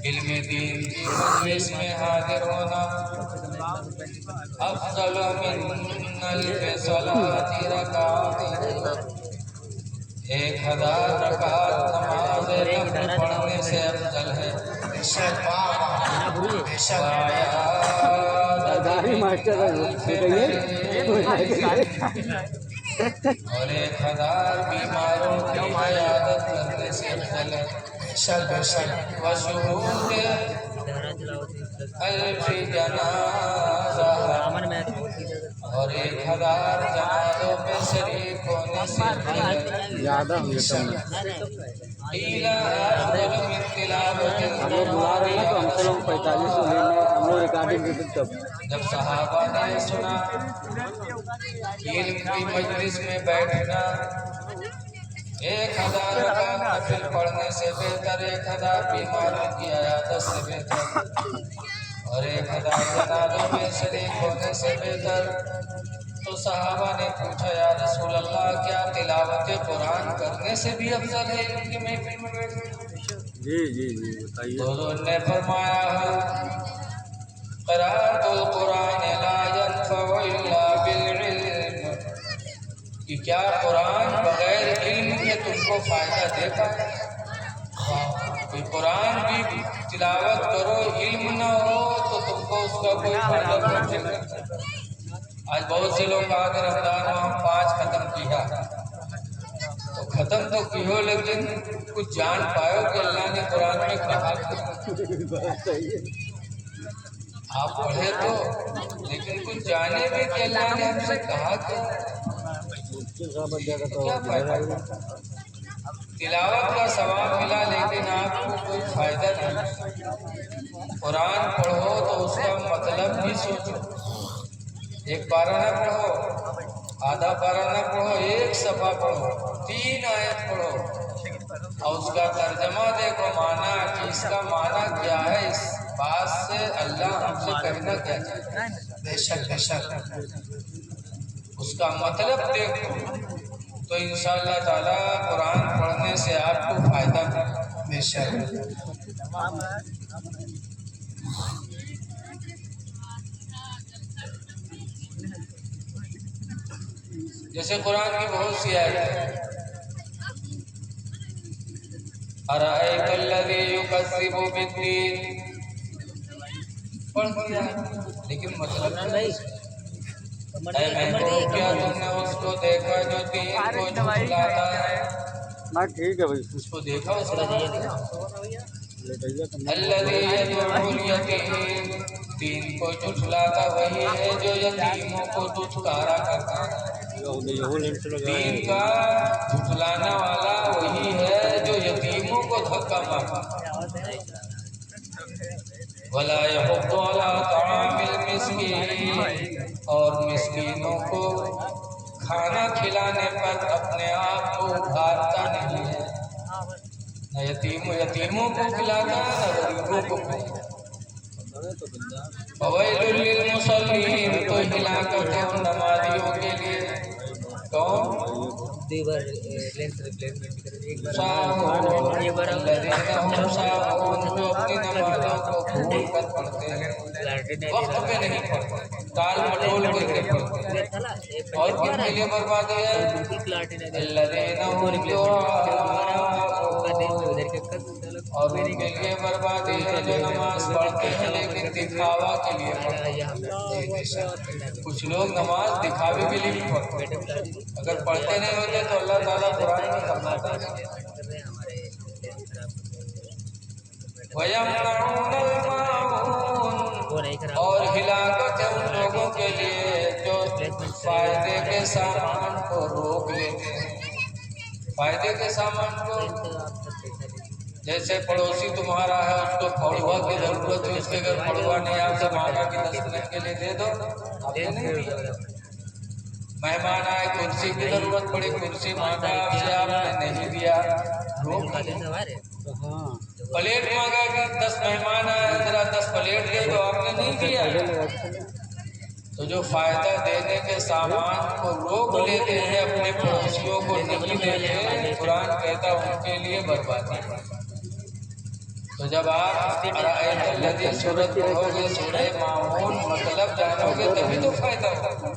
علم دین کی مجلس میں حاضر ہونا افضل من الف صلاۃ رکعات 1000 رکعت نماز نفل پڑھنے سے افضل ہے اور 1000 بیماروں کی عیادت کرنے سے افضل ہے وشہود الف جنازہ اور 1000 جنازوں میں شریک ہونے سے افضل ہے زیادہ ہو گیا ہم لوگ بلا رہے ہیں تو ہم سے لوگ 45 لینے ہم لوگ ریکارڈنگ دیتے تب جب صحابہ نے سنا علم کی مجلس میں بیٹھنا 1000 رکعت نفل پڑھنے سے بہتر 1000 بیماروں کی عیادت سے بہتر اور 1000 جنازوں میں شریک ہونے سے بہتر تو صحابہ نے پوچھا یا رسول اللہ کیا تلاوت قرآن کرنے سے بھی افضل ہے علم کی محفل میں بیٹھنا؟ جی جی جی بتائیے حضور نے فرمایا قرأت القرآن لا ينفع الا بالعلم کہ کیا قرآن بغیر علم کے تم کو فائدہ دے پائے کوئی قرآن بھی تلاوت کرو علم نہ ہو تو تم کو اس کا کوئی فائدہ پہنچے گا آج بہت سے لوگ کہا کہ رمضان میں ہم 5 ختم کیا تو ختم تو کی ہو لیکن کچھ جان پائے کہ اللہ نے قرآن میں کہا آپ پڑھے تو لیکن کچھ جانے بھی کہ اللہ نے ہم سے کہا کیا فائدہ تلاوت کا ثواب ملا لیکن آپ کو کوئی فائدہ نہیں قرآن پڑھو تو اس کا مطلب بھی سوچو ایک پارہ نہ پڑھو آدھا پارہ نہ پڑھو ایک صفحہ پڑھو 3 آیت پڑھو اور اس کا ترجمہ دیکھو معنی کہ اس کا معنی کیا ہے اس بات سے اللہ ہم سے کہنا کیا چاہتا ہے بے شک اس کا مطلب دیکھو تو انشاءاللہ تعالی قرآن پڑھنے سے آپ کو فائدہ ملے بے شک جیسے قرآن کی بہت سی آیتیں ہیں ارأیت الذی یکذب بالدین پڑھ دیا لیکن مطلب اے میں کو کیا تم نے اس کو دیکھا جو دین کو جھٹلاتا ہے ٹھیک ہے بھائی اس کو دیکھا اس کا الذی یدعو الیتیم دین کو جھٹلاتا وہی ہے جو یتیموں کو دھتکارا کرتا ہے دین کا جھٹلانا والا وہی ہے جو یتیموں کو دھکا مارتا ولا یحض علی طعام المسکین اور مسکینوں کو کھانا کھلانے پر اپنے آپ کو ابھارتا نہیں ہے نہ یتیموں کو کھلاتا نہ غریبوں کو کھلاتا فویل للمصلین تو ہلاکت ہے ان نمازیوں کے لیے کون الذین هم ساہون جو اپنی نمازوں کو بھول کر پڑھتے ہیں وقت پہ نہیں پڑھتے ٹال مٹول کر کے پڑھتے ہیں اور کن کے لیے بربادی ہے الذین هم اور ان کے لیے بربادی ہے جو نماز پڑھتے ہیں لیکن دکھاوا کے لیے پڑھتے ہیں کچھ لوگ نماز دکھاوے کے لیے بھی پڑھتے ہیں اگر پڑھتے نہیں ہوتے تو اللہ تعالیٰ قرآن میں فرماتا ہے وَيَمْنَعُونَ الْمَاعُونَ اور ہلاکت ہے ان لوگوں کے لیے جو فائدے کے سامان کو روک لیتے ہیں فائدے کے سامان کو جیسے پڑوسی تمہارا ہے اس کو پڑوا کی ضرورت ہے اس کے گھر پڑوا نہیں آپ سے مانگا کہ 10 منٹ کے لیے دے دو آپ نے نہیں دیا مہمان آئے کرسی کی ضرورت پڑی کرسی مانگا آپ سے آپ نے نہیں دیا پلیٹ مانگا کہ 10 مہمان آئے ذرا 10 پلیٹ دے دو آپ نے نہیں دیا تو جو فائدہ دینے کے سامان کو روک لیتے ہیں اپنے پڑوسیوں کو نہیں دیتے، قرآن کہتا ان کے لیے بربادی ہے۔ تو جب آپ ارائیت الذی سورت پڑھو گے، سورہ ماؤن مطلب جانو گے تبھی تو فائدہ ہوگا۔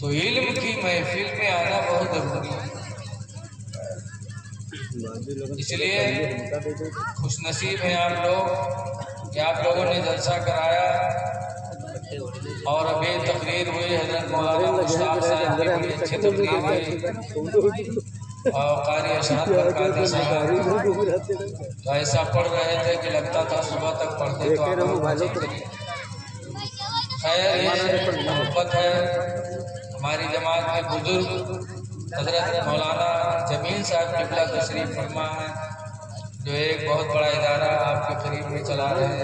تو علم کی محفل میں آنا بہت ضروری ہے۔ اس لیے خوش نصیب ہیں آپ لوگ کہ آپ لوگوں نے جلسہ کرایا اور ابھی تقریر ہوئی، حضرت مولانا مشتاق صاحب کی بڑی اچھی تقریر ہوئی اور قاری اشرف برکاتی صاحب تو ایسا پڑھ رہے تھے کہ لگتا تھا صبح تک پڑھتے تو آپ خیر یہ محبت ہے۔ ہماری جماعت کے بزرگ حضرت مولانا جمیل صاحب قبلہ تشریف فرما ہے، جو ایک بہت بڑا ادارہ آپ کے قریب میں چلا رہے ہیں۔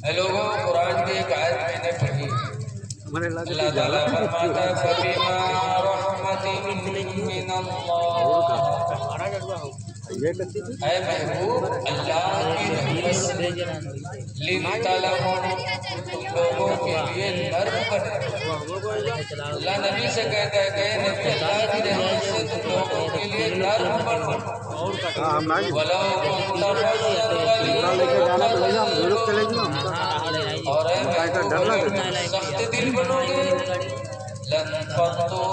اے لوگوں، قرآن کی ایک آیت میں نے پڑھی، اللہ تعالیٰ فرماتا ہے فَبِمَا رَحْمَةٍ مِّنَ اللَّهِ، اے محبوب اللہ کی رحمت سے لِنْتَ لَهُمْ، تم لوگوں کے لیے نرم بنے۔ اللہ نبی سے کہتا ہے کہ نبی اللہ کی رحمت سے تم لوگوں کے لیے نرم بنو۔ وَلَوْ كُنْتَ فَظًّا غَلِيظَ الْقَلْبِ، اور اے محبوب اگر تم سخت دل بنو گے لَانفَضُّوا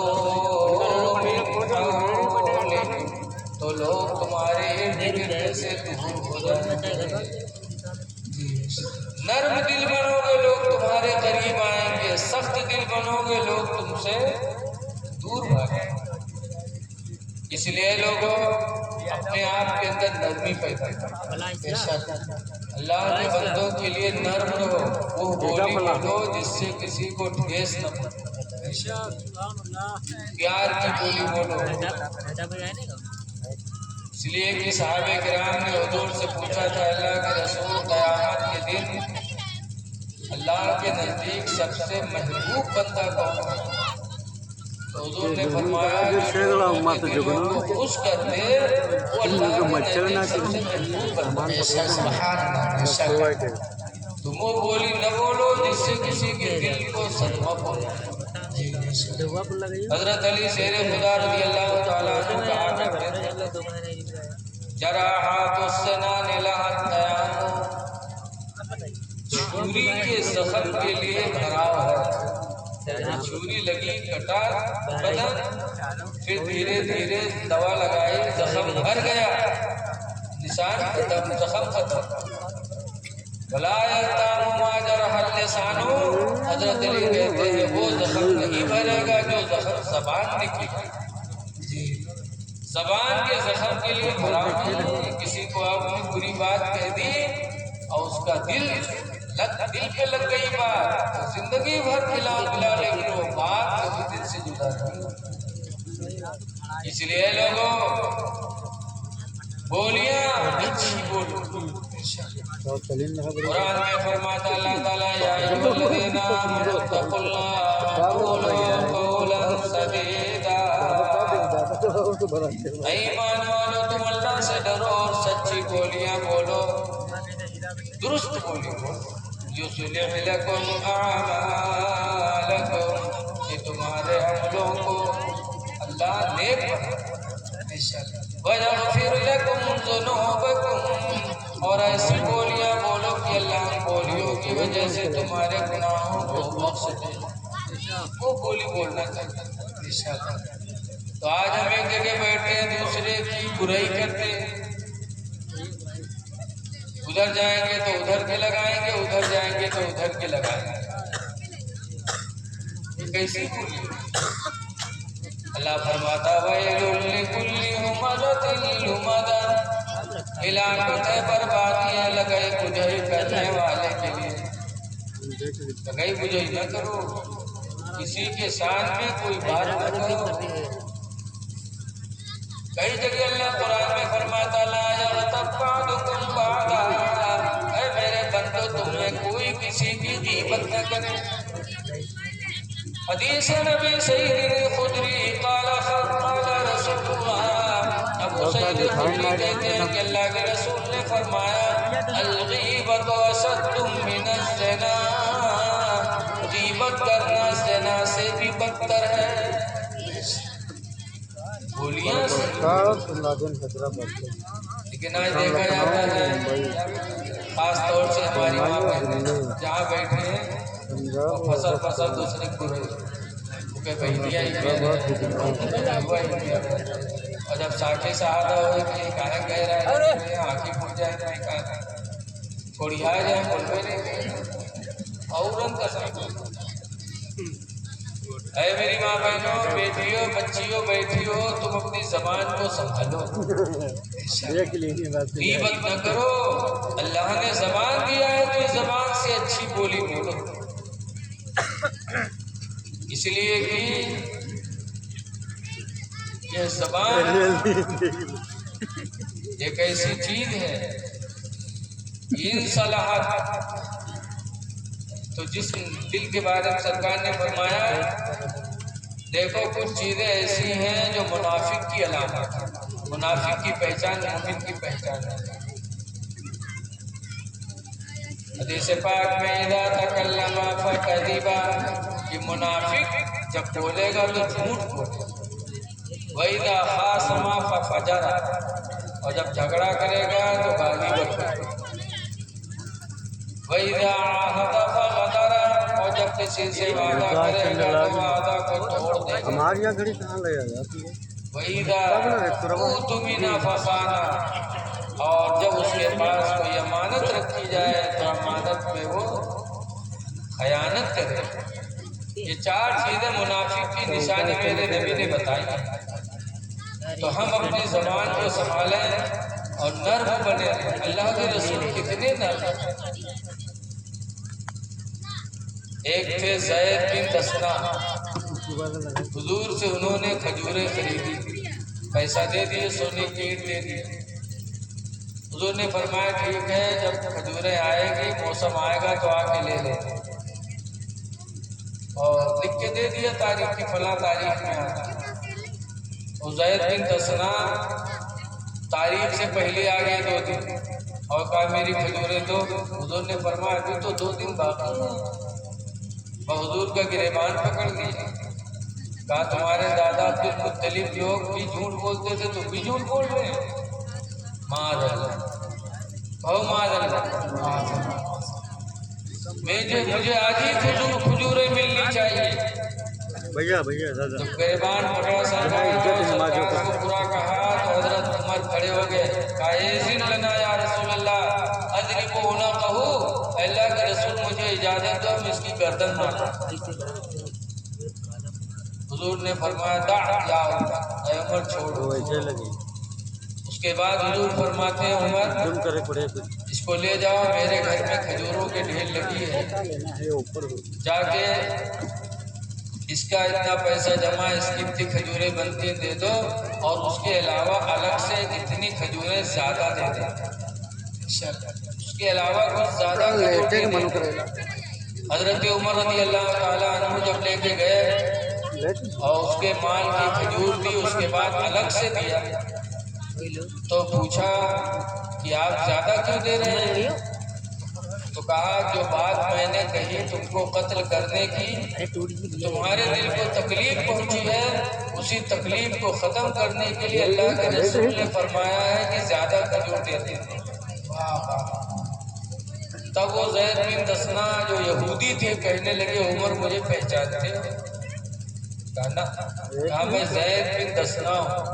مِنْ حَوْلِكَ، تو لوگ تمہارے ارد گرد سے دور ہو جائیں گے۔ نرم دل بنو گے لوگ تمہارے قریب آئیں گے، سخت دل بنو گے لوگ تم سے دور بھاگیں گے۔ اس لیے لوگوں اپنے آپ کے اندر نرمی پیدا کرو۔ اللہ کے بندوں کے لیے نرم رہو، وہ بولی بولو جس سے کسی کو ٹھیس نہ پہنچے، پیار کی بولی بولو۔ اس لیے کہ صحابہ کرام نے حضور سے پوچھا تھا اللہ کے رسول قیامت کے دن اللہ کے نزدیک سب سے محبوب بندہ کون ہے؟ تو حضور نے فرمایا جو خوش کر دے وہ اللہ کے نزدیک سب سے محبوب بندہ ہے۔ تم وہ بولی نہ بولو جس سے کسی کے دل کو صدمہ پہنچے۔ حضرت علی شیر خدا رضی اللہ تعالیٰ عنہ کہا کرتے تھے جراحات السنان لها التیام، چھری کے زخم کے لیے گھراؤ ہے۔ چھری لگی کٹا بدن، پھر دھیرے دھیرے دوا لگائی، زخم بھر گیا، نشان ختم، زخم ختم۔ ولا یلتام ما جرح اللسان، حضرت علی کہتے ہیں وہ زخم نہیں بھرے گا جو زخم زبان نکلی جی۔ زبان کے زخم کے لیے بھراؤ نہیں، کسی کو آپ نے بری بات کہہ دی اور اس کا دل پہ لگ گئی بات تو زندگی بھر کھلا لیکن وہ بات کبھی دل سے جدا نہیں۔ اس لیے لوگوں بولیاں اچھی بولو۔ قرآن میں فرماتا اللہ تعالیٰ یا ایھا الذین آمنوا اتقوا اللہ وقولوا قولا سدیدا، اے ایمان والو تم اللہ سے ڈرو اور سچی بولیاں بولو، درست بولیاں۔ یصلح لکم اعمالکم، کہ تمہارے عملوں کو اللہ نیک بنائے، ویغفر لکم ذنوبکم، اور ایسی بولیاں بولو کہ اللہ ان بولیوں کی وجہ سے تمہارے گناہوں کو بخش دے۔ وہ بولی بولنا چاہیے۔ تو آج ہم ایک جگہ بیٹھے ہیں دوسرے کی برائی کرتے ہیں، ادھر جائیں گے تو ادھر کے لگائیں گے، ادھر جائیں گے تو ادھر کے لگائیں گے۔ یہ کیسی بولی؟ اللہ فرماتا وَيْلٌ لِكُلِّ هُمَزَةٍ لُمَزَةٍ، ہلاکت ہے، بربادی ہے لگائی بجائی کرنے والے کے لیے۔ لگائی بجائی نہ کرو، کسی کے ساتھ میں کوئی بات نہ کرو۔ کئی جگہ اللہ قرآن میں فرماتا لا یغتب بعضکم بعضا، اے میرے بندو تم میں کوئی کسی کی غیبت نہ کرے۔ حدیث نبی سید خدری قال رسول اللہ، ابو سید خدری کہتے ہیں کہ اللہ کے رسول نے فرمایا الغیبۃ اشد من الزنا، غیبت کرنا زنا سے بھی بدتر ہے۔ گولیاں سے لیکن آج دیکھا جاتا ہے خاص طور سے ہماری ماں بہنیں جہاں بیٹھے ہیں اور پھسل دوسرے کو کہ بہنیاں ہی اور جب ساکھے سہادہ ہوئے کہ یہ کہاں کہہ رہا ہے آنکھیں کھل جائے میں کہا تھوڑی آ جائے بول میں اورن کا سمجھ۔ اے میری ماں بہنوں، بیٹیوں، بچیوں، بیٹھیوں، تم اپنی زبان کو سنبھالو، غیبت نہ کرو۔ اللہ نے زبان دیا ہے تو اس زبان سے اچھی بولی بولو، اس لیے کہ یہ زبان ایک ایسی چیز ہے ان صلاحات۔ تو جس دل کے بارے میں سرکار نے فرمایا دیکھو کچھ چیزیں ایسی ہیں جو منافق کی علامت ہے، منافق کی پہچان مومن کی پہچان ہے۔ حدیث پاک میں اذا تکلم فکذب، کہ منافق جب بولے گا تو جھوٹ بولے گا، وَإِذَا خَاصَمَ فَفَجَرَ، اور جب جھگڑا کرے گا تو گالی بکے گا، وَإِذَا عَاهَدَ فَغَدَرَ، اور جب کسی سے وعدہ کرے گا تو وعدہ کو توڑ دے گا، ہماری یہاں گھڑی کہاں لے جاتی ہے، وَإِذَا اؤْتُمِنَ خَانَ، اور جب اس کے پاس کوئی امانت رکھی جائے تو امانت میں وہ خیانت کرے۔ یہ چار چیزیں منافق کی نشانی میرے نبی نے بتائی ہیں، تو ہم اپنی زبان کو سنبھالیں اور نرم بنے۔ اللہ کے رسول کتنے نرم ہیں۔ ایک تھے زید بن دسنا، حضور سے انہوں نے کھجوریں خریدی، پیسہ دے دیے، سونے کی اینٹ دے دی۔ حضور نے فرمایا ٹھیک ہے، جب کھجوریں آئے گی موسم آئے گا تو آ کے لے لے، اور لکھ کے دے دیا تاریخ کی فلاں تاریخ میں آتا۔ زید بن دسنا تاریخ سے پہلے آ گئے 2 دن اور کہا میری کھجوریں دو۔ حضور نے فرمایا ابھی تو 2 دن باقی ہیں۔ اور حضور کا گریبان پکڑ لیا، کہا تمہارے دادا عبد المطلب لوگ بھی جھوٹ بولتے تھے تو بھی جھوٹ بول رہے ہیں، معاذ اللہ، کہو معاذ اللہ۔ مجھے آج ہی کھجوریں ملنی چاہیے۔ بھیا دادا گریبان پکڑا سرکار کو برا کہا تو حضرت عمر کھڑے ہو گئے، کہا اذن لنا یا رسول اللہ اضربہ عنقہ، اللہ کے رسول مجھے اجازت دو ہم اس کی گردن ماریں۔ حضور نے فرمایا دع یا عمر، اے عمر چھوڑو۔ اس کے بعد حضور فرماتے ہیں عمر اس کو لے جاؤ، میرے گھر میں کھجوروں کے ڈھیر لگی ہے، جا کے اس کا اتنا پیسہ جمع، اس کی اتنی کھجوریں بنتی دے دو، اور اس کے علاوہ الگ سے اتنی کھجوریں زیادہ دے دیں، اس کے علاوہ کچھ زیادہ کھجوریں۔ حضرت عمر رضی اللہ تعالیٰ عنہ جب لے کے گئے اور اس کے مال کی کھجور دی، اس کے بعد الگ سے دیا تو پوچھا کہ آپ زیادہ کیوں دے رہے ہیں؟ تو کہا جو بات میں نے کہی تم کو قتل کرنے کی، تمہارے دل کو تکلیف پہنچی ہے، اسی تکلیف کو ختم کرنے کے لیے اللہ کے رسول نے فرمایا ہے کہ زیادہ کھجور دیتے ہیں۔ تب وہ زید بن دسنا جو یہودی تھے کہنے لگے عمر مجھے پہچانتے ہو؟ کہا میں زید بن دسنا ہوں۔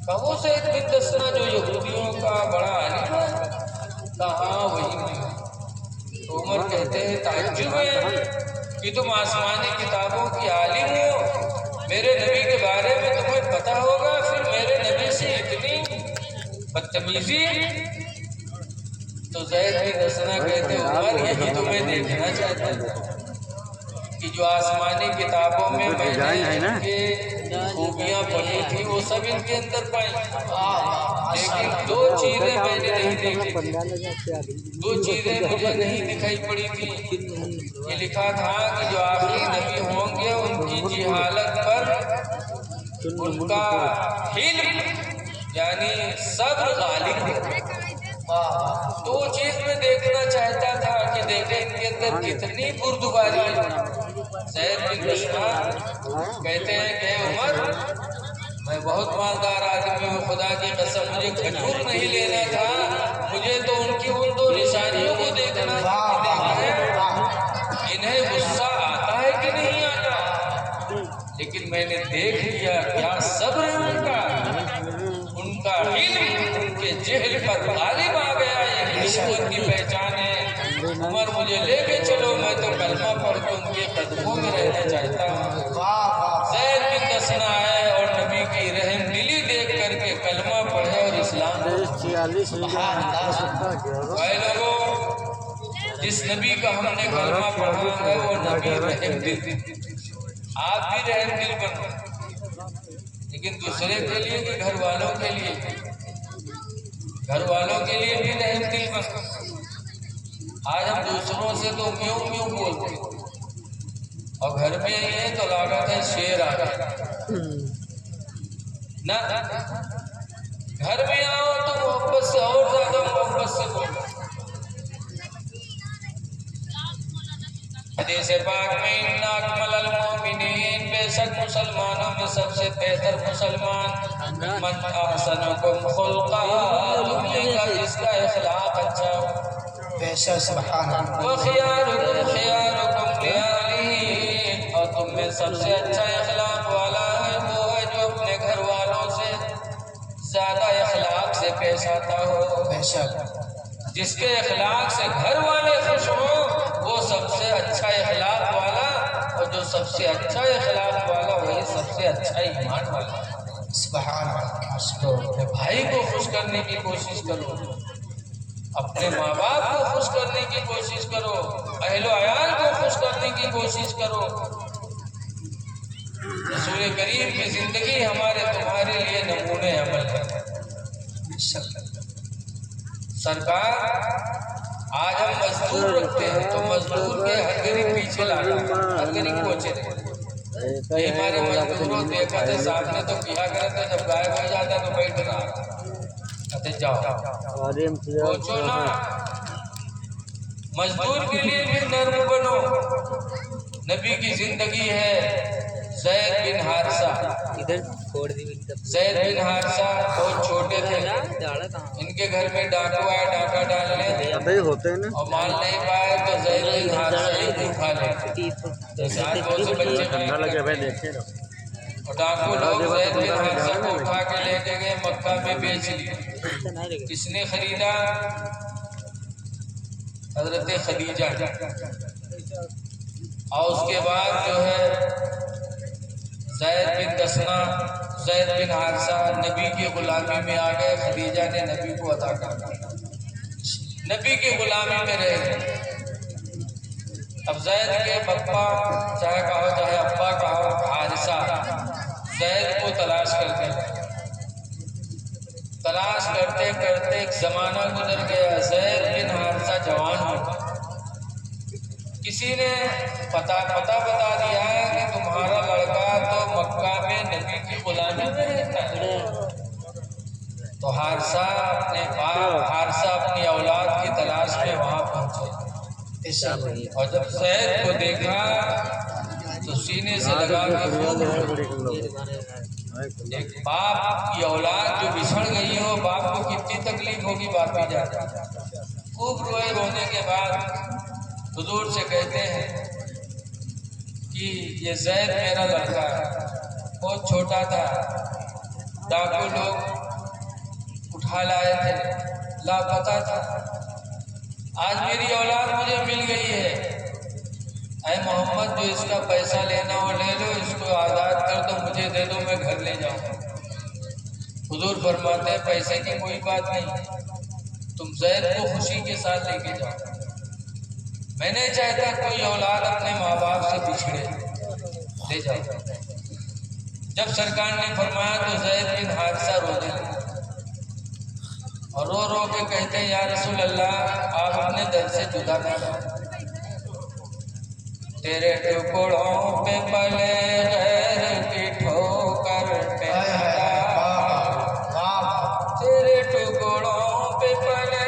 کہا وہ زید بن دسنا جو یہودیوں کا بڑا عالم ہے؟ کہا ہاں وہی میں۔ تو عمر کہتے ہیں تعجب ہے کہ تم آسمانی کتابوں کی عالم ہو، میرے نبی کے بارے میں تمہیں پتہ ہوگا، پھر میرے نبی سے اتنی بدتمیزی؟ تو زید بن دسنا کہتے ہیں عمر یہی تو میں دیکھنا چاہتا ہوں کہ جو آسمانی کتابوں میں میں نے ان کے خوبیاں پڑھی تھی وہ سب ان کے اندر پائیں، لیکن 2 چیزیں میں نے نہیں دیکھی تھی، 2 چیزیں مجھے نہیں دکھائی پڑی تھی۔ یہ لکھا تھا کہ جو آخری نبی ہوں گے ان کی جہالت پر ان کا علم یعنی صبر غالب ہے، تو وہ چیز میں دیکھنا چاہتا تھا کہ دیکھیں ان کے اندر کتنی بردباری ہے۔ زید بن دثنہ کہتے ہیں کہ عمر میں بہت مالدار آدمی ہوں، خدا کی قسم مجھے کھجور نہیں لینا تھا، مجھے تو ان کی ان دو نشانیوں کو دیکھنا تھا، انہیں غصہ آتا ہے کہ نہیں آتا، لیکن میں نے دیکھ لیا کیا صبر ہے ان کا علم ان کے جہل پر غالب آ گیا، یہ نسبت کی پہچان ہے۔ عمر مجھے لے کے چلو، میں تو کلمہ پڑھ کے ان کے قدموں میں رہنا چاہتا ہوں۔ زید بن دثنہ آئے اور نبی کی رحم دلی دیکھ کر کے کلمہ پڑھے اور اسلام اے لوگوں، جس نبی کا ہم نے کلمہ پڑھا ہے وہ نبی رحم دل، آپ بھی رحم دل بنو، لیکن دوسرے کے لیے کہ گھر والوں کے لیے، گھر والوں کے لیے بھی رحم دل بنو۔ آج ہم دوسروں سے تو میوں میوں بولتے ہیں اور گھر میں ہی ہے تو لاگت ہے شیر آ گیا نہ، گھر میں آؤ تو محبت سے اور زیادہ محبت سے بولو۔ حدیث پاک میں ان اکمل المؤمنین، بے شک مسلمانوں میں سب سے بہتر مسلمان من احسنکم خلقا، تم میں کا جس کا اخلاق اچھا ہو، بے شک سبحان اللہ، وخیارکم خیارکم لأہلہ، اور تم میں سب سے اچھا اخلاق والا ہے وہ ہے جو اپنے گھر والوں سے زیادہ اخلاق سے پیش آتا ہو۔ بے شک جس کے اخلاق سے گھر والے خوش ہوں وہ سب سے اچھا اخلاق والا، اور جو سب سے اچھا اخلاق والا وہی سب سے اچھا ایمان والا۔ سبحان اللہ، تو اپنے بھائی کو خوش کرنے کی کوشش کرو، اپنے ماں باپ کو خوش کرنے کی کوشش کرو، اہل و عیال کو خوش کرنے کی کوشش کرو۔ رسول کریم کی زندگی ہمارے تمہارے لیے نمونے عمل ہے۔ سرکار آج ہم مزدور رکھتے ہیں تو مزدور کے ہر غریب پیچھے لاگا، ہر غریب پہنچے تھے، یہ ہمارے مزدوروں دیکھا تھے سامنے تو کیا کرتے، جب غائب ہو جاتا تو بیٹھ رہا کہتے جاؤ پہنچو نا۔ مزدور کے لیے بھی نرم بنو۔ نبی کی زندگی ہے زید بن حارثہ، زید بن حارثہ بہت چھوٹے تھے، ان کے گھر میں ڈاکو آئے ڈاکہ ڈالنے اور مال نہیں پائے تو زید بن حارثہ ہی اٹھا لے، جیسے آج بہت سے بچے اور ڈاکو لوگ زید بن حارثہ کو اٹھا کے لے کے گئے مکہ میں بیچ لیے۔ کس نے خریدا؟ حضرت خدیجہ، اور اس کے بعد جو ہے زید بن دثنہ، زید بن حارثہ نبی کی غلامی میں آ گئے، خدیجہ نے نبی کو عطا کر دیا، نبی کی غلامی میں رہ گئے۔ اب زید کے پپا چاہے کہو چاہے ابا کہو، حارثہ زید کو تلاش کرتے ہیں، تلاش کرتے کرتے ایک زمانہ گزر گیا، زید بن حارثہ جوان ہو گئے، کسی نے پتہ بتا دیا کہ تمہارا لڑکا تو مکہ میں نبی کی غلامی میں رہتا ہے۔ تو حارثہ اپنی اولاد کی تلاش میں وہاں پہنچے، اور جب زید کو دیکھا تو سینے سے لگا کے خوب روئے۔ ایک باپ کی اولاد جو بچھڑ گئی ہو، باپ کو کتنی تکلیف ہوگی، باپی جاتا خوب روئے۔ رونے کے بعد حضور سے کہتے ہیں کہ یہ زید میرا لڑکا ہے، بہت چھوٹا تھا، ڈاکو لوگ اٹھا لائے تھے، لاپتہ تھا، آج میری اولاد مجھے مل گئی ہے، اے محمد جو اس کا پیسہ لینا ہو لے لو، اس کو آزاد کر دو، مجھے دے دو، میں گھر لے جاؤں۔ حضور فرماتے ہیں پیسے کی کوئی بات نہیں، تم زید کو خوشی کے ساتھ لے کے جاؤ، میں نہیں چاہتا کوئی اولاد اپنے ماں باپ سے بچھڑے، لے جاؤ۔ جب سرکار نے فرمایا تو زید بن حارثہ رونے لگے اور رو رو کے کہتے ہیں یا رسول اللہ آپ اپنے دل سے جدا نہ ہو، تیرے ٹکڑوں پہ پلے غیر کی ٹھوکر پہ تیرے ٹکڑوں پہ پلے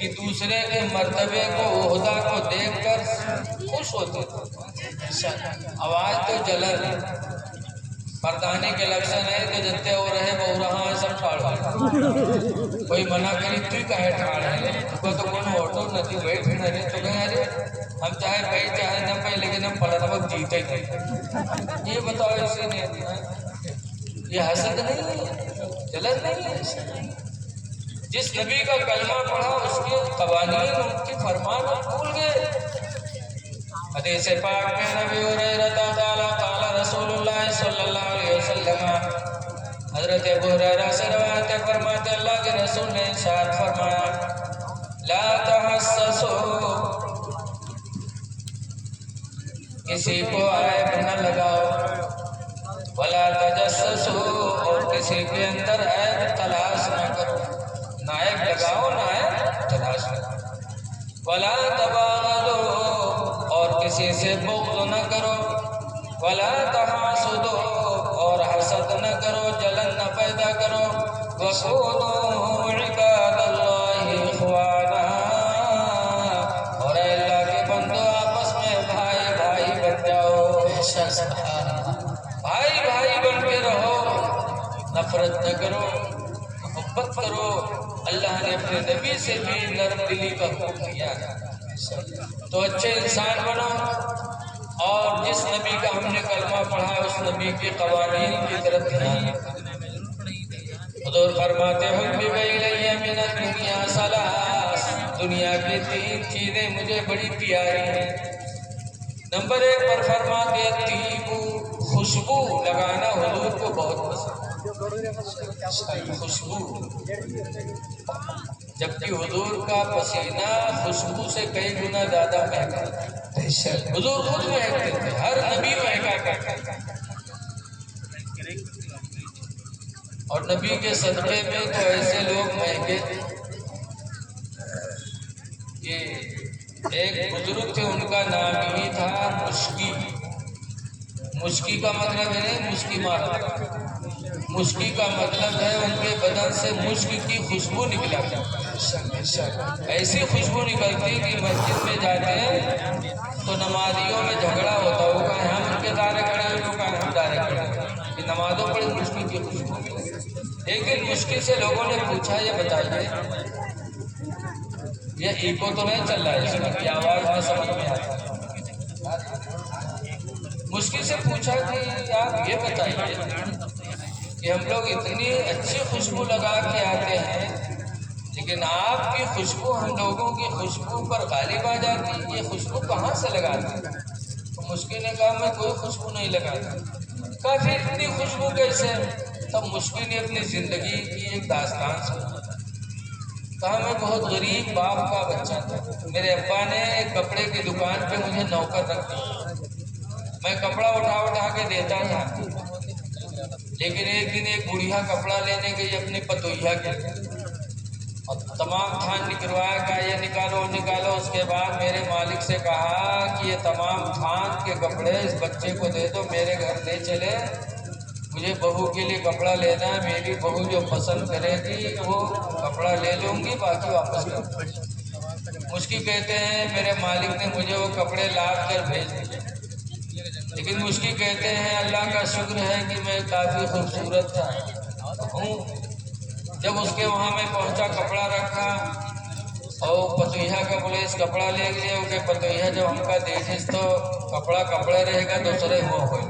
کہ دوسرے کے مرتبے کو عہدہ کو دیکھ کر خوش ہوتے تھے۔ آواز تو جلن مردانی کے لفظ نہیں تو جنتے ہو رہے وہ رہا ہے سب ٹھاڑ کوئی منع کری تو کہے ٹھاڑ ہے تو کون آٹو ندی بیٹھ رہے تو کہے ارے ہم چاہے بھائی چاہے نہ پہ لیکن ہم پڑھنا وقت جیتے گئے۔ یہ بتاؤ اسی نے یہ حسد نہیں ہے، جلن نہیں ہے۔ جس نبی کا کلمہ پڑھا اس کے قوانین ان کی فرمان بھول گئے۔ حدیث پاک میں نبی ہریرہ قال قال رسول اللہ صلی اللہ علیہ وسلم، حضرت ابو ہریرہ سے روایت ہے، فرماتے اللہ کے رسول نے ارشاد فرمایا لا تحسسوا، کسی کو عیب نہ لگاؤ، ولا تجسسوا، اور کسی کے اندر عیب تلاش نہ کرو، نہ عیب لگاؤ نہ عیب تلاش کرو، ولا تباغضوا، اور کسی سے بغض نہ کرو، ولا تحاسدوا، اور حسد نہ کرو، جلن نہ پیدا کرو، وکونوا عباد اللہ اخوانا، اور اے اللہ کے بندو آپس میں بھائی بھائی بن جاؤ، بھائی بھائی بن کے رہو، نفرت نہ کرو، محبت کرو۔ اللہ نے اپنے نبی سے بھی نرم دلی کا حکم دیا ہے، تو اچھے انسان بنو، اور جس نبی کا ہم نے کلمہ پڑھا اس نبی کے قوانین کی طرف دھیان۔ حضور فرماتے حبب الی من الدنیا ثلاث، دنیا کی تین چیزیں مجھے بڑی پیاری ہیں۔ نمبر 1 پر فرماتے طیب، خوشبو لگانا حضور کو بہت پسند، خوشبو، جبکہ حضور کا پسینہ خوشبو سے کئی گنا زیادہ مہنگا ہے، حضور خود مہکتے تھے، ہر نبی مہنگا کرتا ہے، اور نبی کے صدقے میں تو ایسے لوگ مہنگے تھے کہ ایک بزرگ تھے ان کا نام ہی تھا مشکی۔ مشکی کا مطلب ہے مشکی مارا، مشکی کا مطلب ہے ان کے بدن سے مشک کی خوشبو نکلا، ایسی خوشبو نکلتی کہ مسجد میں جاتے ہیں تو نمازیوں میں جھگڑا ہوتا ہوگا، ہم ان کے دائرے کھڑے ہوئے تو کہاں ہم دائرے کھڑے ہوئے کہ نمازوں پر مشکی کی خوشبو ملے۔ لیکن مشکی سے لوگوں نے پوچھا یہ بتائیے یہ ایکو تو نہیں چل رہا ہے، اس کی آواز میں سمجھ میں آتا ہے۔ مشکل سے پوچھا کہ آپ یہ بتائیے کہ ہم لوگ اتنی اچھی خوشبو لگا کے آتے ہیں لیکن آپ کی خوشبو ہم لوگوں کی خوشبو پر غالب آ جاتی، یہ خوشبو کہاں سے لگاتی؟ تو مشکل نے کہا میں کوئی خوشبو نہیں لگاتا۔ کہا پھر اتنی خوشبو کیسے؟ تب مشکل نے اپنی زندگی کی ایک داستان سنا۔ کہا میں بہت غریب باپ کا بچہ تھا، میرے ابا نے ایک کپڑے کی دکان پہ مجھے نوکر رکھ دیا، میں کپڑا اٹھا کے دیتا تھا، لیکن ایک دن ایک بڑھیا کپڑا لینے گئی اپنی پتوہیا کے، اور تمام تھان نکلوایا، کہا یہ نکالو نکالو۔ اس کے بعد میرے مالک سے کہا کہ یہ تمام تھان کے کپڑے اس بچے کو دے دو، میرے گھر لے چلے، مجھے بہو کے لیے کپڑا لینا ہے، میری بہو جو پسند کرے گی وہ کپڑا لے لوں گی، باقی واپس کر دوں۔ مشکی کہتے ہیں میرے مالک نے مجھے وہ کپڑے لاد کر بھیج دیے، لیکن مشکی کہتے ہیں اللہ کا شکر ہے کہ میں کافی خوبصورت تھا ہوں۔ جب اس کے وہاں میں پہنچا، کپڑا رکھا اور پتوہیا کا بولے اس کپڑا لے گئے کہ پتوہیا جب ہم کا دیکھس تو کپڑا کپڑے رہے گا دوسرے ہوا ہوئے۔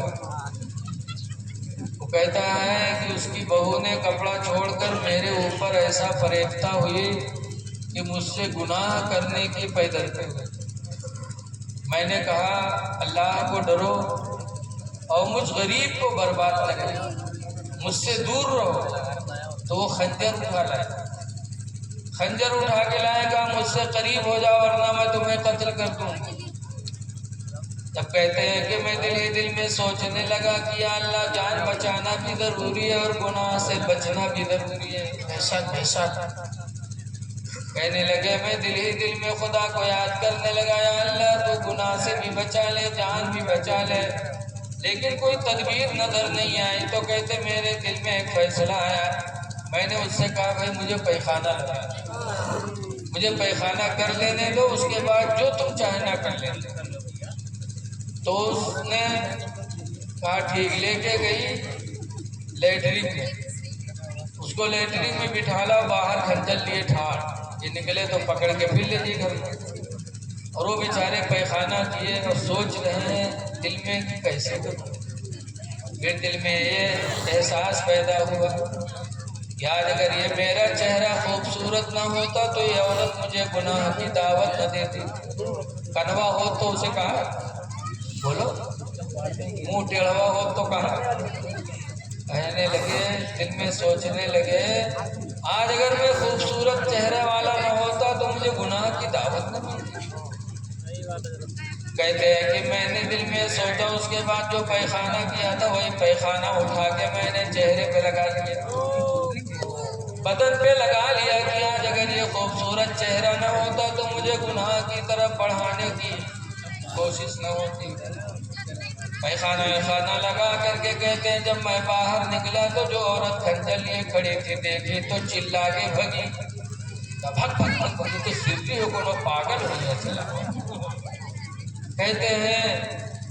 وہ کہتا ہے کہ اس کی بہو نے کپڑا چھوڑ کر میرے اوپر ایسا فریفتہ ہوئی کہ مجھ سے گناہ کرنے کی پیدل پہ میں نے کہا اللہ کو ڈرو اور مجھ غریب کو برباد نہ کرے، مجھ سے دور رہو۔ تو وہ خنجر اٹھا لائے، خنجر اٹھا کے لائے گا مجھ سے قریب ہو جاؤ ورنہ میں تمہیں قتل کر دوں۔ جب کہتے ہیں کہ میں دل ہی دل میں سوچنے لگا کہ یا اللہ جان بچانا بھی ضروری ہے اور گناہ سے بچنا بھی ضروری ہے۔ بے شک کہنے لگے میں دل ہی دل میں خدا کو یاد کرنے لگا، یا اللہ تو گناہ سے بھی بچا لے جان بھی بچا لے، لیکن کوئی تدبیر نظر نہیں آئی۔ تو کہتے میرے دل میں ایک فیصلہ آیا، میں نے اس سے کہا بھائی مجھے پیخانہ لگا، مجھے پیخانہ کر لینے دو، اس کے بعد جو تم چاہے نہ کر لینے دو۔ تو اس نے کہا ٹھیک، لے کے گئی لیٹرنگ میں، اس کو لیٹرنگ میں بٹھالا، باہر کھنجر لیے ٹھاڑ، یہ نکلے تو پکڑ کے پھر لے جی گھر میں۔ اور وہ بیچارے پیخانہ کیے اور سوچ رہے ہیں دل میں کہ کیسے کروں۔ پھر دل میں یہ احساس پیدا ہوا، یار اگر یہ میرا چہرہ خوبصورت نہ ہوتا تو یہ عورت مجھے گناہ کی دعوت نہ دیتی۔ کنوا ہو تو اسے کہا بولو، منہ ٹیڑھوا ہو تو کہا۔ کہنے لگے، دل میں سوچنے لگے، آج اگر میں خوبصورت چہرے والا نہ ہوتا تو مجھے گناہ کی دعوت نہ ملتی۔ کہتے ہیں کہ میں نے دل میں سوچا، اس کے بعد جو پیخانہ کیا تھا وہی پیخانہ اٹھا کے میں نے چہرے پہ لگا لیا، بدن پہ لگا لیا کہ آج اگر یہ خوبصورت چہرہ نہ ہوتا تو مجھے گناہ کی طرف بڑھانے کی کوشش نہ ہوتی۔ پیخانہ لگا کر کے کہتے ہیں جب میں باہر نکلا تو جو عورت کھنجر لیے کھڑی تھی دیکھی تو چلا کے بھگی، بھگ بھگ بھگ بھگ تو سرتی ہو کو پاگل ہو گیا چلا۔ کہتے ہیں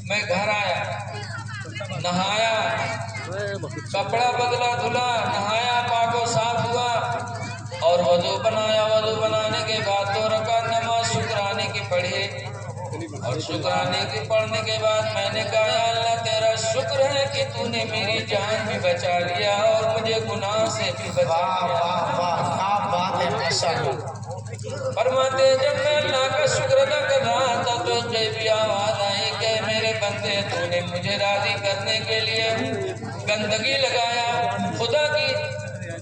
میں گھر آیا، نہایا، کپڑا بدلا دھلا، نہایا، پاک و صاف ہوا اور وضو بنایا۔ وضو بنانے کے بعد 2 رکعت نماز شکرانے کی پڑھی، اور شکرانے کی پڑھنے کے بعد میں نے کہا یا اللہ تیرا شکر ہے کہ تو نے میری جان بھی بچا لیا اور مجھے گناہ سے بھی بچا لیا۔ واہ واہ، کیا بات ہے ماشاءاللہ۔ فرماتے ہیں جب میں اللہ کا شکر ادا کر رہا تھا تو ایک غیبی آواز آئی کہ میرے بندے تو نے مجھے راضی کرنے کے لیے گندگی لگایا، خدا کی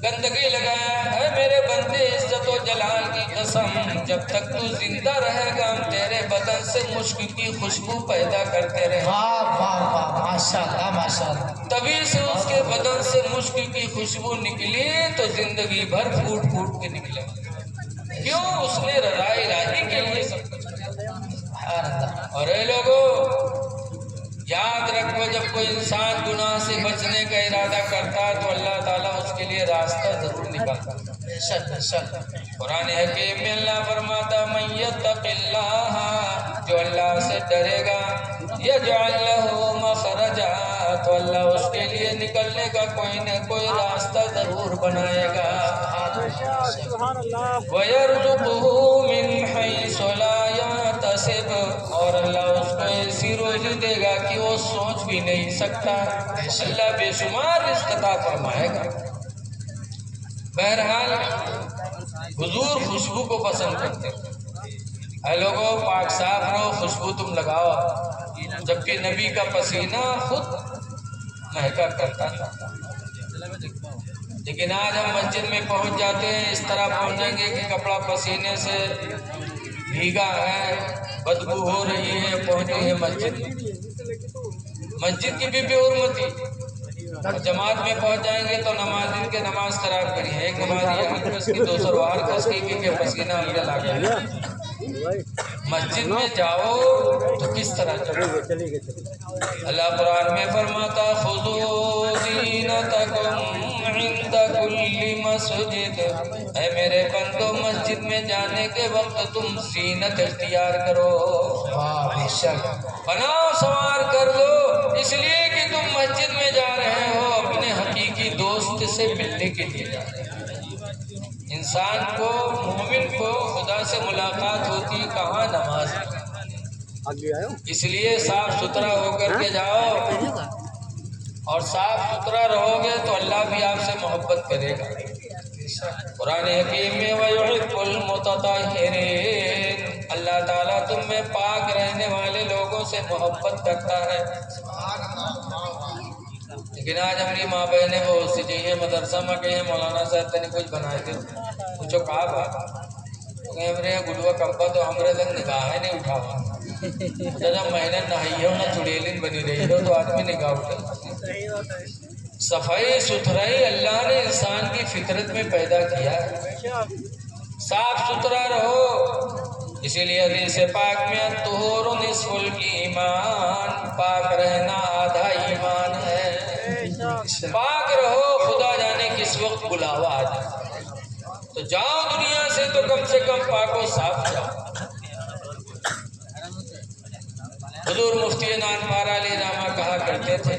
گندگی لگایا ہے۔ میرے بندے عزت و جلال کی قسم جب تک تو زندہ رہے گا ہم تیرے بدن سے مشک کی خوشبو پیدا کرتے رہے۔ واہ واہ واہ، ماشاءاللہ ماشاءاللہ۔ تبھی سے اس کے بدن سے مشک کی خوشبو نکلی تو زندگی بھر پھوٹ پھوٹ کے نکلے۔ کیوں؟ اس نے رضا الہی کے لیے سب کچھ کیا۔ اور اے لوگوں یاد رکھو، جب کوئی انسان گناہ سے بچنے کا ارادہ کرتا ہے تو اللہ تعالیٰ اس کے لیے راستہ ضرور نکالتا ہے۔ بے شک بے شک۔ قرآن حکیم میں اللہ فرماتا من یتق اللہ، جو اللہ سے ڈرے گا، یجعل لہ مخرجا، تو اللہ اس کے لیے نکلنے کا کوئی نہ کوئی راستہ ضرور بنائے گا۔ وَيَرْزُقُهُ مِنْ حَيْثُ لَا يَحْتَسِبُ، اور اللہ اس کو ایسی روزی دے گا کہ وہ سوچ بھی نہیں سکتا۔ اللہ بے شمار رزق عطا فرمائے گا۔ بہرحال حضور خوشبو کو پسند کرتے ہیں۔ اے لوگوں پاک صاف رہو، خوشبو تم لگاؤ، جبکہ نبی کا پسینہ خود مہکا کرتا تھا۔ لیکن آج ہم مسجد میں پہنچ جاتے ہیں، اس طرح پہنچیں گے کہ کپڑا پسینے سے بھیگا ہے، بدبو ہو رہی ہے، پہنچے ہیں مسجد میں۔ مسجد کی بھی بے حرمتی، جماعت میں پہنچ جائیں گے تو نمازین کے نماز خراب کری ہے، ایک نماز یہاں کس کی، دوسر وہاں کس کی کہ پسینہ ہمیں لا گیا۔ مسجد میں جاؤ تو کس طرح چلو؟ اللہ قرآن میں فرماتا خذوا زینتکم عند کل مسجد، اے میرے بندو مسجد میں جانے کے وقت تم زینت اختیار کرو، واہ بے شک۔ بناؤ سنوار کر لو، اس لیے کہ تم مسجد میں جا رہے ہو اپنے حقیقی دوست سے ملنے کے لیے جا رہے ہو۔ انسان کو، مومن کو خدا سے ملاقات ہوتی کہاں؟ نماز میں۔ اس لیے صاف ستھرا ہو کر کے جاؤ، اور صاف ستھرا رہو گے تو اللہ بھی آپ سے محبت کرے گا۔ قرآن حکیم میں وَيُحِبُّ الْمُتَطَہِّرِينَ، اللہ تعالیٰ تم میں پاک رہنے والے لوگوں سے محبت کرتا ہے۔ لیکن آج ہماری ماں بہنیں بہت سی چاہیے مدرسہ میں کہیں مولانا صاحب تنی کچھ بنائے تھے، پوچھو کہا بات کہ ہمارے یہاں گلوا کمپا تو ہمارے تک نگاہ نہیں اٹھا، جب مہینہ نہائی ہو نہ چڑیلن بنی رہی ہو تو آدمی نگاہ اٹھا۔ صفائی ستھرائی اللہ نے انسان کی فطرت میں پیدا کیا ہے، صاف ستھرا رہو۔ اسی لیے حدیث پاک میں طہور نصف الایمان، پاک رہنا آدھا ایمان ہے۔ پاک رہو، خدا جانے کس وقت بلاوا آ جائے، تو جاؤ دنیا سے تو کم سے کم پاک و صاف جاؤ۔ حضور مفتی نانپارہ علی رامہ کہا کرتے تھے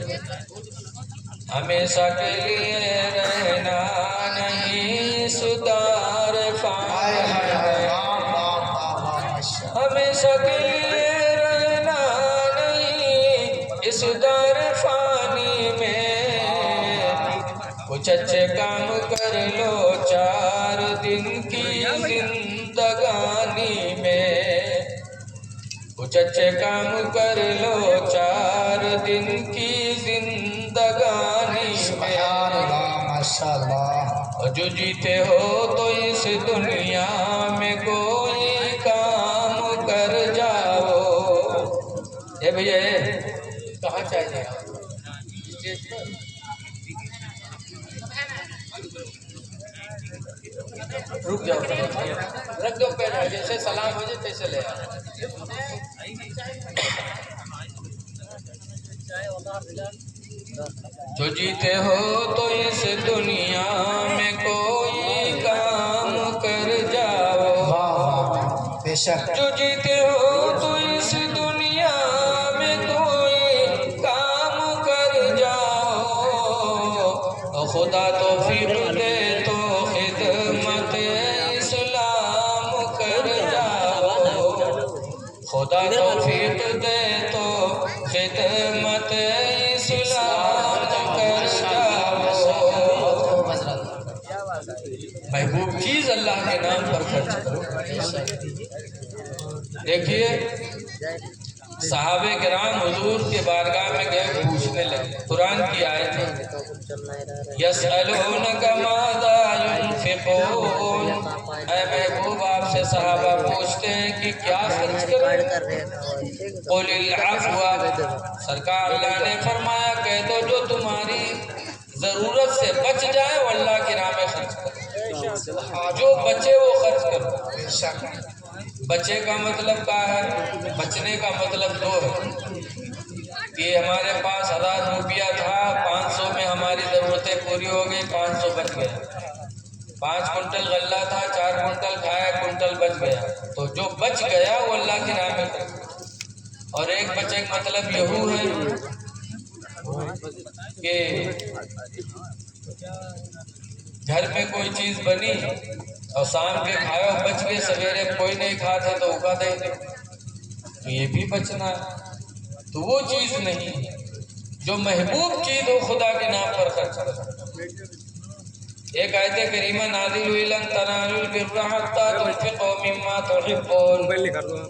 ہمیشہ کے لیے رہنا نہیں سدار ہائے ہائے ہائے، واہ واہ واہ واہ، ماشاء اللہ۔ ہمیشہ کے لیے رہنا نہیں اس دار فانی میں، کچھ اچھے کام کر لو 4 دن کی زندگانی میں، کچھ اچھے کام کر لو 4 دن کی زندگانی میں، سبحان اللہ، ماشاء اللہ۔ اور جو جیتے ہو تو اس دنیا میں کوئی کام کر جاؤ۔ اے بھیا کہاں چاہیے آپ؟ رک جاؤ، رکھ دو پیر، جیسے سلام ہو جائے پیسے لے آؤ۔ جو جیتے ہو تو اس دنیا میں کوئی کام کر جاؤ، واہ واہ واہ، بے شک۔ جو جیتے ہو تو اس دنیا میں کوئی کام کر جاؤ، خدا توفیق دے تو خدمت اسلام کر جاؤ، خدا توفیق دے تو خدمت اسلام کر جاؤ۔ محبوب چیز اللہ کے نام پر خرچ کرو۔ دیکھیے صحابہ کرام حضور کے بارگاہ میں گئے، پوچھنے لگے، قرآن کی آیت ہے یسألونک ماذا ينفقون، اے محبوب آپ سے صحابہ پوچھتے ہیں کہ کیا خرچ کریں؟ قل العفو، سرکار اللہ نے فرمایا کہہ دو جو تمہاری ضرورت سے بچ جائے وہ اللہ کی راہ میں خرچ کرو، جو بچے وہ خرچ کرو۔ بے شک۔ بچے کا مطلب کیا ہے؟ بچنے کا مطلب 2 ہے کہ ہمارے پاس 1000 روپیہ تھا، 500 میں ہماری ضرورتیں پوری ہو گئی، 500 بچ گیا۔ 5 کنٹل غلہ تھا، 4 کنٹل کھایا، 1 کنٹل بچ گیا، تو جو بچ گیا وہ اللہ کی راہ میں کرو۔ اور ایک بچے کا مطلب یہو ہے کہ گھر میں کوئی چیز بنی اور شام کے کھایا بچ گئے، سویرے کوئی نہیں کھاتے تو اکا دیں گے، تو یہ بھی بچنا ہے۔ تو وہ چیز نہیں جو محبوب چیز ہو خدا کے نام پر خرچ کرو۔ ایک آیت کریمہ نازل ہوئی لن تنالوا البر حتى تنفقوا مما تحبون،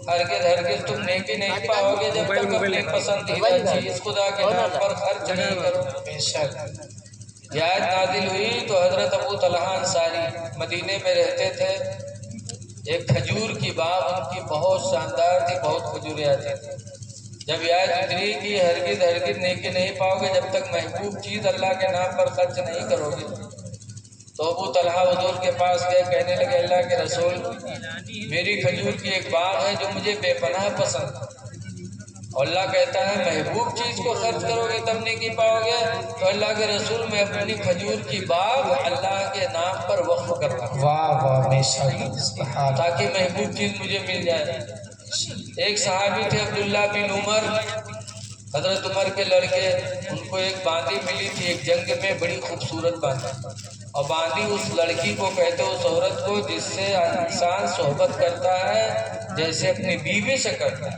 ہرگز تم نیکی نہیں پاؤ گے جب تک اپنی پسندیدہ چیز خدا کے نام پر خرچ نہیں کرو۔ بے شک۔ یہ آیت نازل ہوئی تو حضرت ابو طلحہ انصاری مدینے میں رہتے تھے، ایک کھجور کی باغ ان کی بہت شاندار تھی، بہت کھجوریں آتی تھی۔ جب یہ آیت اتری کہ ہرگز نیکی نہیں پاؤ گے جب تک محبوب چیز اللہ کے نام پر خرچ نہیں کرو گے، تو ابو طلحہ حضور کے پاس گئے، کہنے لگے اللہ کے رسول میری کھجور کی ایک باغ ہے جو مجھے بے پناہ پسند ہے، اور اللہ کہتا ہے محبوب چیز کو خرچ کرو گے تب نیکی پاؤ گے، تو اللہ کے رسول میں اپنی کھجور کی باغ اللہ کے نام پر وقف کرتا ہوں واہ واہ، بے شک، سبحان۔ تاکہ محبوب چیز مجھے مل جائے۔ ایک صحابی تھے عبداللہ بن عمر، حضرت عمر کے لڑکے، ان کو ایک باندی ملی تھی ایک جنگ میں، بڑی خوبصورت باندی، اور باندی اس لڑکی کو کہتے اس عورت کو جس سے انسان صحبت کرتا ہے جیسے اپنی بیوی سے کرتا ہے۔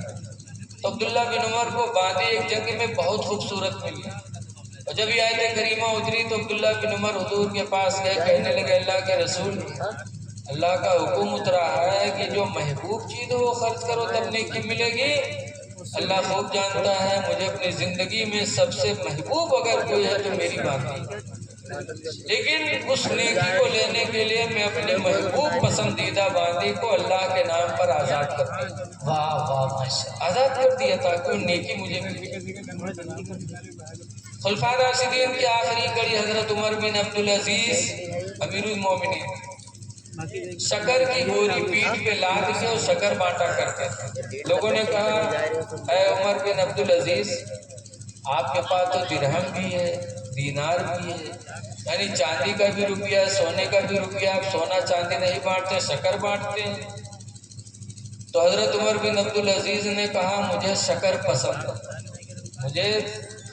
تو عبداللہ بن عمر کو باندی ایک جنگ میں بہت خوبصورت ملی، اور جب یہ آیت کریمہ اتری تو عبداللہ بن عمر حضور کے پاس گئے، کہنے لگے اللہ کے رسول اللہ کا حکم اترا ہے کہ جو محبوب چیز ہو وہ خرچ کرو تب نیکی ملے گی۔ اللہ خوب جانتا ہے مجھے اپنی زندگی میں سب سے محبوب اگر کوئی ہے تو میری باندی، لیکن اس نیکی کو لینے کے لیے میں اپنی محبوب پسندیدہ باندی کو اللہ کے نام پر آزاد کر دیا، واہ واہ، ماشاء اللہ۔ آزاد کر دیا تاکہ وہ نیکی مجھے ملے۔ خلفائے راشدین کی آخری کڑی حضرت عمر بن عبدالعزیز امیر المومنین شکر کی گوری پیٹھ پہ لاد کے اور شکر بانٹا کرتے تھے۔ لوگوں نے کہا اے عمر بن عبدالعزیز آپ کے پاس تو درہم بھی ہے، دینار بھی ہے، یعنی چاندی کا بھی روپیہ سونے کا بھی روپیہ، آپ سونا چاندی نہیں بانٹتے، شکر بانٹتے ہیں۔ تو حضرت عمر بن عبدالعزیز نے کہا مجھے شکر پسند ہے، مجھے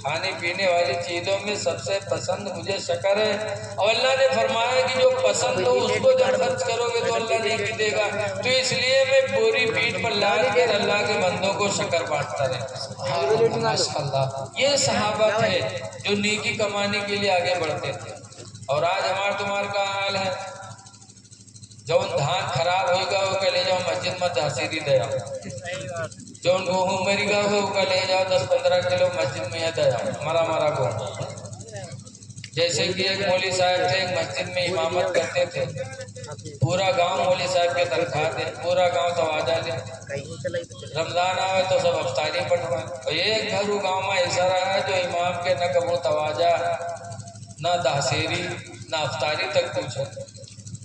کھانے پینے والی چیزوں میں سب سے پسند مجھے شکر ہے، اور اللہ نے فرمایا کہ جو پسند ہو اس کو جب خرچ کرو گے تو اللہ نیکی دے گا، تو اس لیے میں پوری پیٹھ پر لاد کر اللہ کے بندوں کو شکر بانٹتا رہتا۔ ماشاء اللہ، یہ صحابہ تھے جو نیکی کمانے کے لیے آگے بڑھتے تھے۔ اور آج ہمارا تمہارا کا حال ہے، جو دھان خراب ہوئے گا وہ کہ لے جاؤ مسجد میں تحصیلی دے آؤ، جو گہوں مری گا وہ کا لے جاؤ 10-15 کلو مسجد میں دے آؤ، ہمارا گہوں۔ جیسے کہ ایک مولوی صاحب تھے، ایک مسجد میں امامت کرتے تھے، پورا گاؤں مولوی صاحب کے تنخواہ دے، پورا گاؤں توازہ لے، رمضان آئے تو سب افطاری پڑھوائے، اور ایک گھر وہ گاؤں میں ایسا رہا ہے جو امام کے نہ کبھو توازہ نہ دہسیری نہ افطاری تک پوچھے۔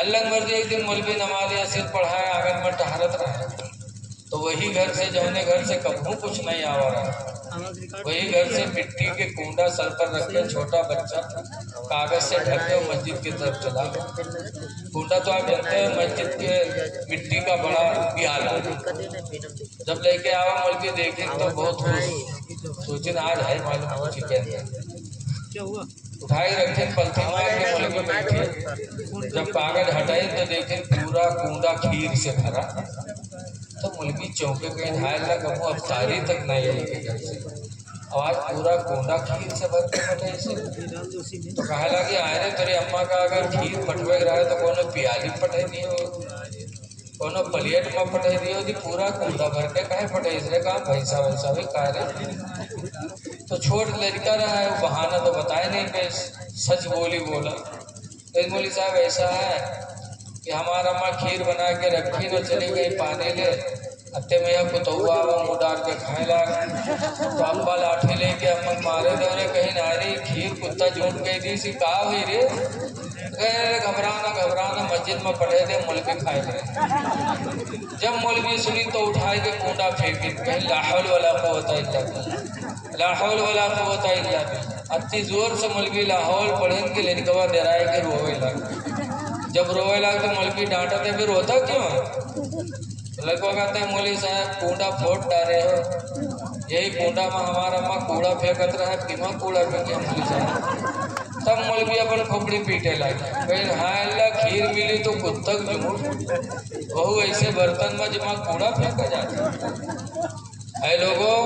اللہ مرضی ایک دن مولوی نماز یاسین پڑھایا، آنگن میں ٹہرت رہے، تو وہی گھر سے جونے گھر سے کبھو کچھ نہیں آوا رہا، وہی گھر سے مٹی کے کنڈا سر پر رکھ کے چھوٹا بچہ کاغذ سے ڈھک کے مسجد کی طرف چلا گیا۔ کنڈا تو آپ جانتے ہیں مسجد کے مٹی کا بڑا پیالہ، جب لے کے آوا مولوی دیکھیں تو بہت خوش، سوچیں آج ہے معلوم کچھ کیا ہوا، اٹھائی رکھے پلتھی مار کے مولوی بیٹھے، جب کاغذ ہٹائی تو دیکھیں پورا کنڈا کھیر سے بھرا، تو مولوی چونکے کہیں ڈھائی لگ ابو افطاری تک نہیں آئی کہ گھر سے، آج پورا کنڈا کھیر سے بھر کے پٹے سے، تو کہا لگی آئے تیرے اماں کا اگر کھیر پٹوے رہا ہے تو کونو پیالی پٹے نہیں ہو، کونو پلیٹ میں پٹے نہیں ہو، دی پورا کنڈا بھر کے کہیں پٹے، اس نے کہا بھیسا ویسا بھی کہہ رہے، تو چھوٹ لڑکا رہا ہے، وہ بہانہ تو بتائے نہیں پہ سچ بولا، مولوی صاحب ایسا ہے کہ ہمارا ماں کھیر بنا کے رکھی تو چلی گئی پانے لے، اتے میں یہ کتوا منہ ڈال کے کھائے لگ، تو ابا لاٹھی لے کے امن مارے دورے کہیں ناری کھیر کتا جھوٹ گئی تھی سی کہا ہوئی رے، گھبرانا مسجد میں پڑھے دے مولوی کھائے دے، جب مولوی سنی تو اٹھائے کے کنڈا پھینکی، کہیں لا حول ولا قوت الا باللہ، لا حول ولا قوت الا باللہ، اتنی زور سے مولوی لا حول پڑھیں کے لڑکوا درائے کے روئے لگ، جب روئے لگ تو مولوی ڈانٹا دے پھر روتا کیوں ہے؟ لڑکوا کہتے ہیں مولوی صاحب کوڑا پھوٹ ڈالے ہو، یہی کوڑا میں ہمارا ماں کوڑا پھینکت رہا ہے، پیما کوڑا پھینکے مولوی صاحب، تب مولوی اپن کھوپڑی پیٹے لگے، کہیں ہائے اللہ کھیر ملی تو کتک جموٹ، بہو ایسے برتن میں جمع کوڑا پھینکا جاتا ہے۔ اے لوگوں،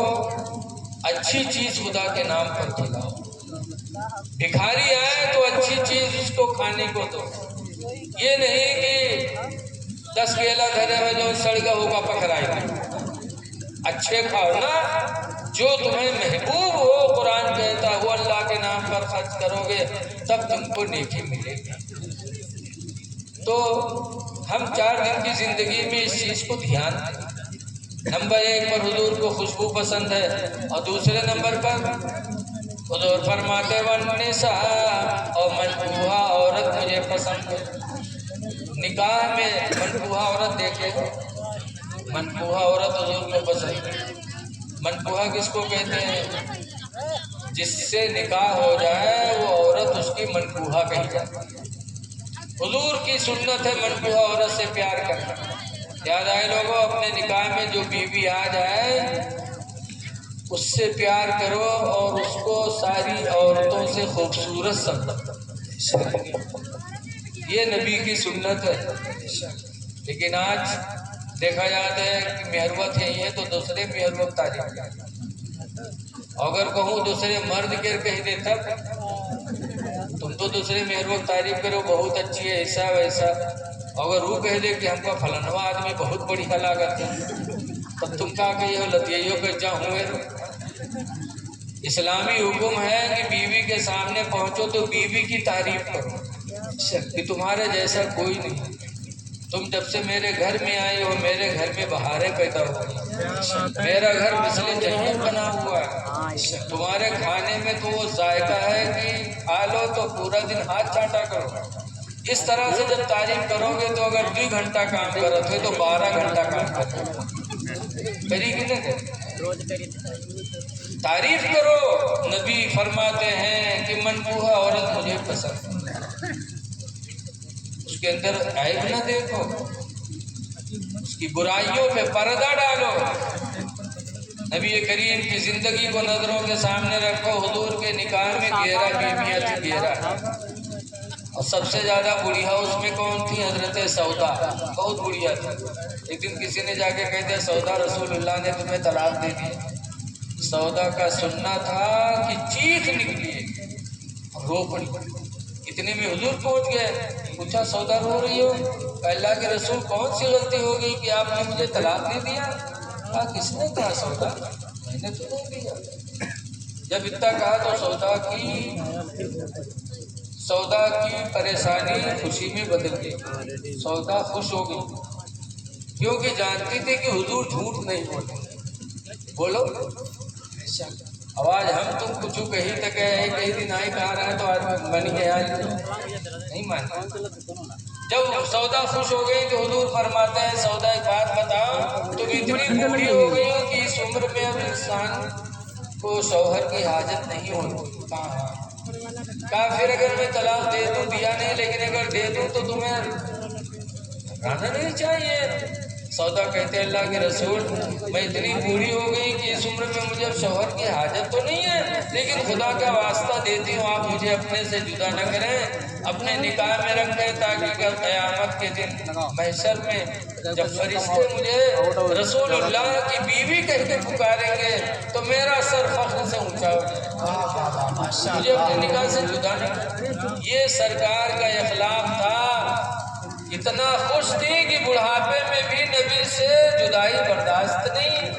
اچھی چیز خدا کے نام پر کھلاؤ، بھکاری آئے تو اچھی چیز اس کو کھانے کو دو، یہ نہیں کہ 10 کیلا دھرے میں جو سڑگا ہوگا پکڑائی گا، اچھے کھاؤ نا، جو تمہیں محبوب ہو، قرآن کہتا ہے وہ اللہ کے نام پر خرچ کرو گے تب تم کو نیکی ملے گی۔ تو ہم 4 دن کی زندگی میں اس چیز کو دھیان دیں، نمبر 1 پر حضور کو خوشبو پسند ہے، اور دوسرے نمبر پر حضور فرماتے والنساء، اور منکوحہ عورت مجھے پسند ہے، نکاح میں منکوحہ عورت دیکھے، منکوحہ عورت حضور کو پسند ہے۔ منکوحہ کس کو کہتے ہیں؟ جس سے نکاح ہو جائے وہ عورت اس کی منکوحہ کہی جاتی ہے۔ حضور کی سنت ہے منکوحہ عورت سے پیار کرنا، یاد آئے لوگوں، اپنے نکاح میں جو بیوی آ جائے اس سے پیار کرو اور اس کو ساری عورتوں سے خوبصورت سمجھو، یہ نبی کی سنت ہے۔ لیکن آج دیکھا جاتا ہے کہ مہروت یہی ہے تو دوسرے مہروت تعریف، اگر کہوں دوسرے مرد کے کہہ دے تب تم تو دوسرے مہروت تعریف کرو بہت اچھی ہے ایسا ویسا، اگر وہ کہہ دے کہ ہم کا فلنوا آدمی بہت بڑی ہلاکت ہے تب تم کہا کہ یہ لطیوں کے جا ہوئے۔ اسلامی حکم ہے کہ بیوی کے سامنے پہنچو تو بیوی کی تعریف کرو کہ تمہارے جیسا کوئی نہیں، تم جب سے میرے گھر میں آئے ہو میرے گھر میں بہاریں پیدا ہوئی، میرا گھر مثل جنت بنا ہوا ہے، تمہارے کھانے میں تو وہ ذائقہ ہے کہ کھا لو تو پورا دن ہاتھ چاٹا کرو۔ اس طرح سے جب تعریف کرو گے تو اگر 2 گھنٹہ کام کرو تھے تو 12 گھنٹہ کام کرو، کری کہ نہیں؟ تعریف کرو. نبی فرماتے ہیں کہ منکوحہ عورت مجھے پسند ہے، اس کے اندر عیب نہ دیکھو، اس کی برائیوں پہ پردہ ڈالو. نبی کریم کی زندگی کو نظروں کے سامنے رکھو. حضور کے نکاح میں 11 بیویاں تھیں، 11، اور سب سے زیادہ بڑھیا اس میں کون تھی؟ حضرت سودا، بہت بڑھیا تھی. ایک دن کسی نے جا کے کہہ دیا سودا رسول اللہ نے تمہیں طلاق دے دی. سودا کا سننا تھا کہ چیخ نکلی اور رو پڑی. اتنے میں حضور پہنچ گئے. پوچھا سودا رو رہی ہو؟ اللہ کے رسول کون سی غلطی ہو گئی کہ آپ نے مجھے طلاق دے دیا؟ کہا کس نے کہا سودا؟ میں نے تو نہیں دیا. جب اتنا کہا تو سودا کی پریشانی خوشی میں بدل گئی. سودا خوش ہو گئی کیونکہ جانتی تھی کہ حضور جھوٹ نہیں بولتے. بولو آواز ہم تم کچھ کہیں تک ہے، کہیں دن آئی کہا رہا ہے تو آج بن گیا نہیں مانتا. جب سودا خوش ہو گئی تو حضور فرماتے ہیں سودا ایک بات بتاؤ، تم اتنی بوڑھی ہو گئی ہو کہ اس عمر میں اب انسان کو شوہر کی حاجت نہیں ہوتی. کہا پھر اگر میں طلاق دے دوں، دیا نہیں لیکن اگر دے دوں تو تمہیں گھبرانا نہیں چاہیے. سودا کہتے اللہ کے رسول میں اتنی بوڑھی ہو گئی کہ اس عمر میں مجھے اب شوہر کی حاجت تو نہیں ہے، لیکن خدا کا واسطہ دیتی ہوں آپ مجھے اپنے سے جدا نہ کریں، اپنے نکاح میں رکھ دیں تاکہ کل قیامت کے دن محشر میں جب فرشتے مجھے رسول اللہ کی بیوی کہہ کے پکاریں گے تو میرا سر فخر سے اونچا ہو جائے، مجھے اپنے نکاح سے جدا نہ کریں. یہ سرکار کا اخلاق تھا. اتنا خوش تھی کہ بڑھاپے میں بھی نبی سے جدائی برداشت نہیں.